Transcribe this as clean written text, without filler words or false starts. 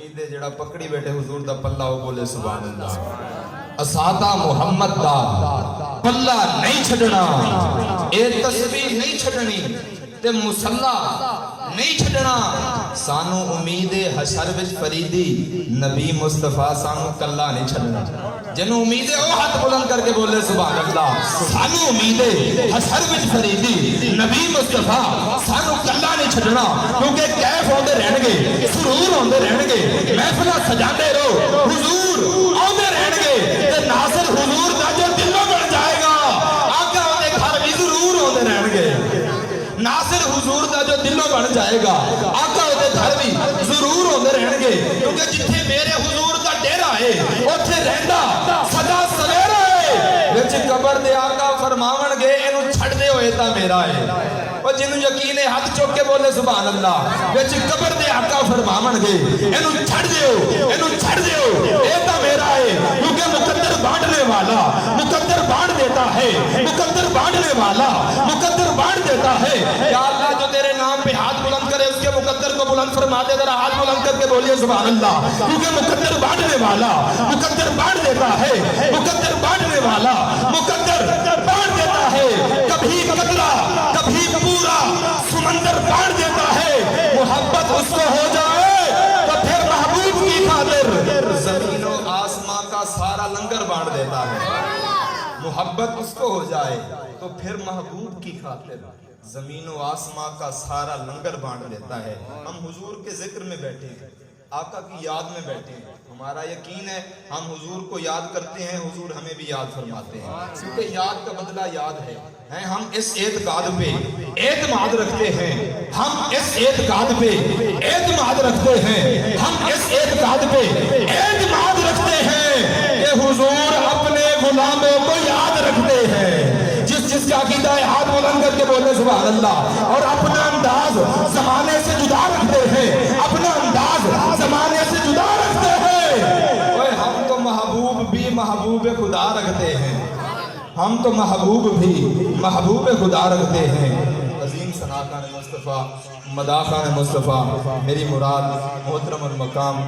امید ہے جڑا پکڑی بیٹھے حضور دا پلہ وہ بولے سبحان اللہ۔ اساتہ محمد دا پلہ نہیں چھڑنا، اے تسبیح نہیں چھڑنی تے مصلی نہیں چھڑنا، سانو امید حشر وچ فریدی نبی مصطفیٰ سانو کلا نہیں چھڑنا۔ جنوں امید ہے وہ ہاتھ بلند کر کے بولے سبحان اللہ۔ سانو امید ہے حشر وچ فریدی نبی مصطفیٰ سانو کلا نہیں چھڑنا، کیونکہ کیف ہوندے رہن گے، سرور ہوندے رہن گے، محفلہ سجاندے رہو، حضور ہوندے رہن گے تے ناصر حضور دا جو دلوں بن جائے گا، آقا ہوندے گھر بھی ضرور ہوندے رہن گے۔ ناصر حضور دا جو دلوں بن جائے گا، آقا ہوتے گھر بھی ضرور ہوندے رہن گے، کیونکہ جتھے میرے حضور دا ڈیرا ہے اوتھے رہندا سدا سویرا ہے۔ وچ قبر دے آقا فرماون گے اینو چھڑ دے ہوئے تا میرا ہے، اور جنوں یقین ہے ہاتھ چوک کے بولے سبحان اللہ۔ وچ قبر دے آقا فرماون گے اینو چھڑ دیو، اینو چھڑ دیو، اے تا میرا ہے، کیونکہ مقدر بانٹنے والا مقدر بانٹ دیتا ہے، مقدر بانٹنے والا مقدر بانٹ دیتا ہے۔ یا اللہ جو تیرے نام پہ ہاتھ بلند کرے اس کے مقدر کو بلند فرما دے، ذرا ہاتھ بلند کر کے بولیے سبحان اللہ، کیونکہ مقدر بانٹنے والا مقدر بانٹ دیتا ہے، مقدر بانٹنے والا مقدر بانٹ دیتا ہے۔ کبھی قطرہ کبھی پورا سمندر بانٹ دیتا ہے، محبت اس کو ہو جائے تو پھر محبوب کی خاطر زمین و آسمان کا سارا لنگر بانٹ دیتا ہے۔ محبت اس کو ہو جائے تو پھر محبوب کی خاطر زمین و آسمان کا سارا لنگر بانٹ دیتا ہے۔ ہم حضور کے ذکر میں بیٹھے ہیں، آقا کی یاد میں بیٹھے ہیں، ہمارا یقین ہے ہم حضور کو یاد کرتے ہیں، حضور ہمیں بھی یاد فرماتے ہیں، کیونکہ یاد کا بدلہ یاد ہے۔ ہم اس اعتقاد پہ اعتماد رکھتے ہیں، ہم اس اعتقاد پہ اعتماد رکھتے ہیں، ہم اس اعتقاد پہ اعتماد رکھتے ہیں کہ حضور اپنے غلاموں کو یاد رکھتے ہیں۔ جس کا عقیدہ ہے ہاتھ بلند کر کے بولے سبحان اللہ، اور اپنا انداز زمانے سے جدا رکھتے ہیں، اپنا انداز زمانے سے جدا رکھتے ہیں۔ اوے ہم تو محبوب بھی محبوب خدا رکھتے ہیں، ہم تو محبوب بھی محبوب خدا رکھتے ہیں۔ عظیم ثناء خان مصطفیٰ، مداح خان مصطفیٰ، میری مراد محترم المقام